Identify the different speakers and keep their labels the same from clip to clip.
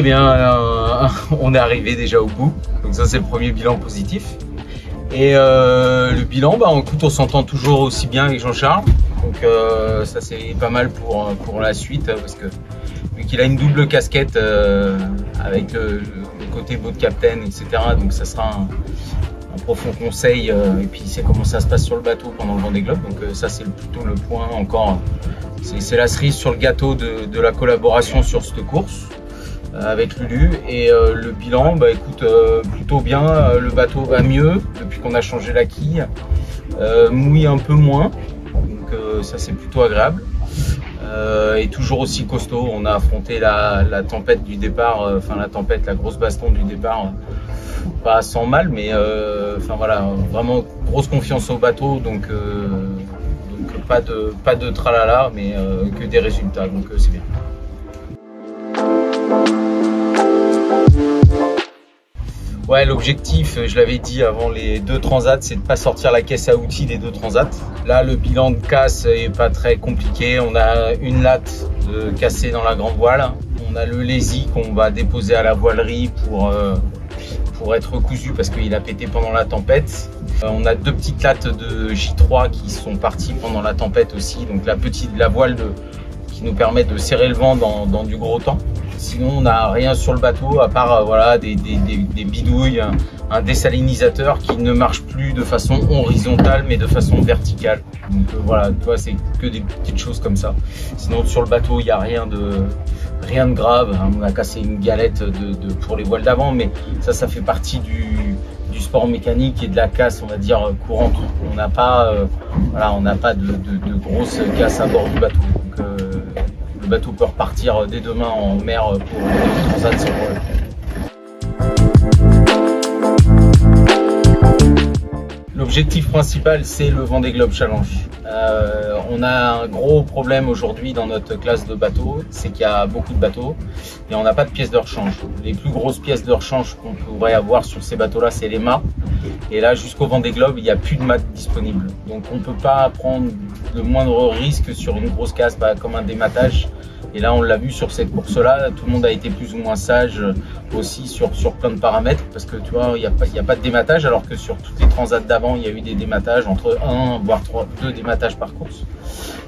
Speaker 1: Eh bien, on est arrivé déjà au bout, donc ça c'est le premier bilan positif. Et le bilan, écoute, on s'entend toujours aussi bien avec Jean-Charles, donc ça c'est pas mal pour la suite, parce que vu qu'il a une double casquette avec le côté boat captain, etc., donc ça sera un profond conseil, et puis il sait comment ça se passe sur le bateau pendant le Vendée Globe, donc ça c'est plutôt le point encore, c'est la cerise sur le gâteau de la collaboration sur cette course avec Lulu. Et le bilan, écoute, plutôt bien, le bateau va mieux depuis qu'on a changé la quille, mouille un peu moins, donc ça c'est plutôt agréable, et toujours aussi costaud. On a affronté la tempête du départ, la grosse baston du départ, pas sans mal, mais voilà, vraiment grosse confiance au bateau, donc pas de tralala, mais que des résultats, donc c'est bien. Ouais, l'objectif, je l'avais dit avant les deux transats, c'est de ne pas sortir la caisse à outils des deux transats. Là, le bilan de casse est pas très compliqué. On a une latte cassée dans la grande voile. On a le lazy qu'on va déposer à la voilerie pour être cousu parce qu'il a pété pendant la tempête. On a deux petites lattes de J3 qui sont parties pendant la tempête aussi. Donc la voile qui nous permet de serrer le vent dans du gros temps. Sinon, on n'a rien sur le bateau à part voilà, des bidouilles, un désalinisateur qui ne marche plus de façon horizontale mais de façon verticale. Donc voilà, tu vois, c'est que des petites choses comme ça. Sinon, sur le bateau, il n'y a rien de grave. On a cassé une galette pour les voiles d'avant, mais ça fait partie du sport mécanique et de la casse, on va dire, courante. On n'a pas, de grosses casses à bord du bateau. Donc, le bateau peut repartir dès demain en mer pour le transat sans problème. L'objectif principal, c'est le Vendée Globe Challenge. On a un gros problème aujourd'hui dans notre classe de bateaux, c'est qu'il y a beaucoup de bateaux et on n'a pas de pièces de rechange. Les plus grosses pièces de rechange qu'on pourrait avoir sur ces bateaux-là, c'est les mâts. Et là, jusqu'au Vendée Globe, il n'y a plus de mâts disponibles. Donc on ne peut pas prendre le moindre risque sur une grosse casse comme un dématage. Et là, on l'a vu sur cette course-là, tout le monde a été plus ou moins sage aussi sur plein de paramètres, parce que tu vois, il n'y a pas de dématage, alors que sur toutes les transats d'avant, il y a eu des dématages, entre 1 voire 2 dématages par course.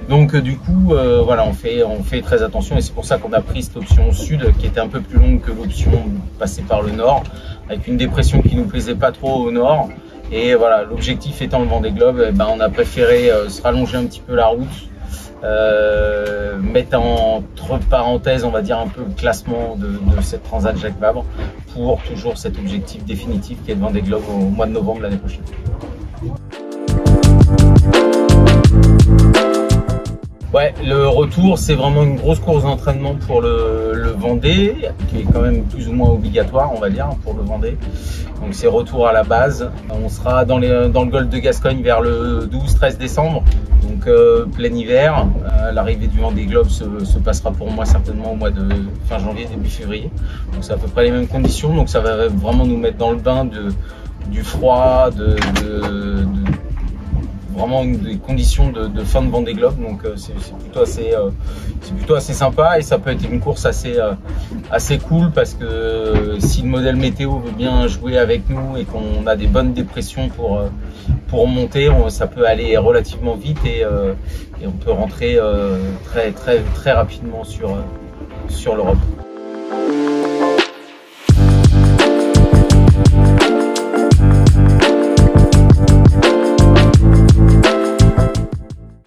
Speaker 1: Donc du coup, voilà, on fait très attention, et c'est pour ça qu'on a pris cette option sud, qui était un peu plus longue que l'option passée par le nord, avec une dépression qui nous plaisait pas trop au nord. Et voilà, l'objectif étant le Vendée Globe, on a préféré se rallonger un petit peu la route, mettre entre parenthèses, on va dire, un peu le classement de cette Transat Jacques Vabre pour toujours cet objectif définitif qui est le Vendée Globe au mois de novembre l'année prochaine. Ouais, le retour, c'est vraiment une grosse course d'entraînement pour le Vendée, qui est quand même plus ou moins obligatoire, on va dire, pour le Vendée. Donc c'est retour à la base. On sera dans le golfe de Gascogne vers le 12-13 décembre, donc plein hiver. L'arrivée du Vendée Globe se passera pour moi certainement au mois de fin janvier, début février. Donc c'est à peu près les mêmes conditions, donc ça va vraiment nous mettre dans le bain du froid, vraiment des conditions de fin de Vendée Globe, donc c'est plutôt assez sympa, et ça peut être une course assez cool, parce que si le modèle météo veut bien jouer avec nous et qu'on a des bonnes dépressions pour monter, ça peut aller relativement vite, et on peut rentrer très rapidement sur l'Europe.